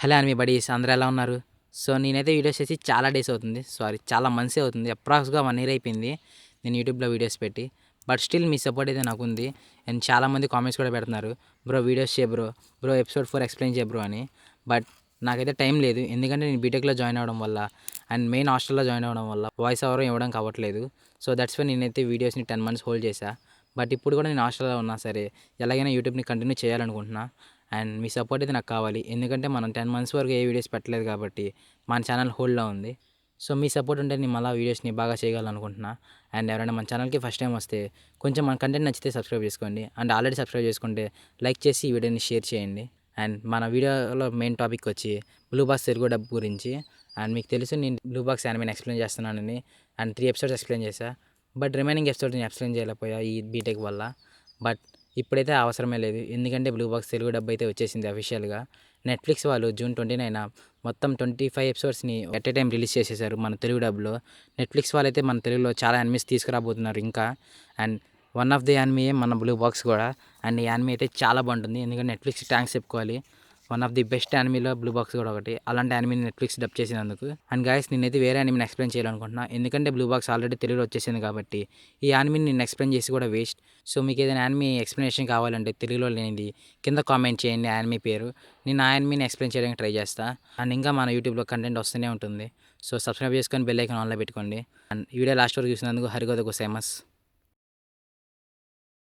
Hello and me buddies అందరూ ఎలా ఉన్నారు? సో, నేనైతే వీడియోస్ చేసి చాలా డేస్ అవుతుంది. చాలా మంత్సే అవుతుంది. అప్రాక్స్‌గా 1 ఇయర్ అయిపోయింది నేను యూట్యూబ్‌లో వీడియోస్ పెట్టి. బట్ స్టిల్ మీ సపోర్ట్ అయితే నాకుంది. అండ్ చాలామంది కామెంట్స్ కూడా పెడుతున్నారు. బ్రో వీడియోస్ చేయి బ్రో. బ్రో ఎపిసోడ్ 4 ఎక్స్‌ప్లెయిన్ చేయి బ్రో అని. బట్ నాకైతే టైం లేదు. ఎందుకంటే నేను బీటెక్‌లో జాయిన్ అవ్వడం వల్ల అండ్ మెయిన్ హాస్టల్‌లో జాయిన్ అవ్వడం వల్ల వాయిస్ ఓవర్ ఇవ్వడానికి అవ్వట్లేదు. సో, దట్స్ వై నేనైతే వీడియోస్‌ని 10 మంత్స్ హోల్డ్ చేశా. బట్ ఇప్పుడు కూడా నేను హాస్టల్‌లో ఉన్నా సరే ఎలాగైనా యూట్యూబ్‌ని కంటిన్యూ చేయాలనుకుంటున్నా. అండ్ మీ సపోర్ట్ అయితే నాకు కావాలి. ఎందుకంటే మనం 10 మంత్స్ వరకు ఏ వీడియోస్ పెట్టలేదు కాబట్టి మన ఛానల్ హోల్డ్‌లో ఉంది. సో, మీ సపోర్ట్ ఉంటే నేను మళ్ళా వీడియోస్‌ని బాగా చేయగలనుకుంటున్నా. అండ్ ఎవరైనా మన ఛానల్‌కి ఫస్ట్ టైం వస్తే కొంచెం మన కంటెంట్ నచ్చితే సబ్స్క్రైబ్ చేసుకోండి. అండ్ ఆల్రెడీ సబ్స్క్రైబ్ చేసుకుంటే లైక్ చేసి ఈ వీడియోని షేర్ చేయండి. అండ్ మన వీడియోలో మెయిన్ టాపిక్ వచ్చి బ్లూ బాక్స్ తెలుగు డబ్ గురించి. అండ్ మీకు తెలుసు నేను బ్లూ బాక్స్ యానిమేని ఎక్స్‌ప్లెయిన్ చేస్తున్నానని. అండ్ 3 ఎపిసోడ్స్ ఎక్స్‌ప్లెయిన్ చేశా. బట్ రిమైనింగ్ ఎపిసోడ్స్ నేను ఎక్స్‌ప్లెయిన్ చేయలేకపోయా ఈ బీటెక్ వల్ల. బట్ ఇప్పుడైతే అవసరమే లేదు. ఎందుకంటే బ్లూ బాక్స్ తెలుగు డబ్ అయితే వచ్చేసింది అఫీషియల్‌గా. నెట్‌ఫ్లిక్స్ వాళ్ళు జూన్ 29న మొత్తం 25 ఎపిసోడ్స్‌ని ఎట్ ఎ టైమ్ రిలీజ్ చేసేసారు మన తెలుగు డబ్‌లో. నెట్‌ఫ్లిక్స్ వాళ్ళైతే మన తెలుగులో చాలా యానిమీస్ తీసుకురాబోతున్నారు ఇంకా. అండ్ వన్ ఆఫ్ ది యానిమీయే మన బ్లూ బాక్స్ కూడా. అండ్ ఈ యానిమీ అయితే చాలా బాగుంటుంది. ఎందుకంటే నెట్‌ఫ్లిక్స్‌కి థాంక్స్ చెప్పుకోవాలి. వన్ ఆఫ్ ది బెస్ట్ యానిమీలో బ్లూ బాక్స్ కూడా ఒకటి. అలాంటి యానిమీని నెట్‌ఫ్లిక్స్ డబ్ చేసినందుకు. అండ్ గైస్ నేనైతే వేరే యానిమీని ఎక్స్‌ప్లెయిన్ చేయాలనుకుంటున్నా. ఎందుకంటే బ్లూ బాక్స్ ఆల్రెడీ తెలుగులో వచ్చేసింది కాబట్టి ఈ యానిమీని నేను ఎక్స్‌ప్లెయిన్ చేసి కూడా వేస్ట్. సో, మీకు ఏదైనా యానిమీ ఎక్స్‌ప్లనేషన్ కావాలంటే తెలుగులో లేనిది కింద కామెంట్ చేయండి ఆ యానిమీ పేరు. నేను ఆ యానిమీని ఎక్స్‌ప్లెయిన్ చేయడానికి ట్రై చేస్తా. అండ్ ఇంకా మన యూట్యూబ్‌లో కంటెంట్ వస్తూనే ఉంటుంది. సో, సబ్స్క్రైబ్ చేసుకొని బెల్ ఐకాన్ ఆన్‌లో పెట్టుకోండి. అండ్ ఈ వీడియో లాస్ట్ వరకు చూసినందుకు హరిగోద గోసైమస్.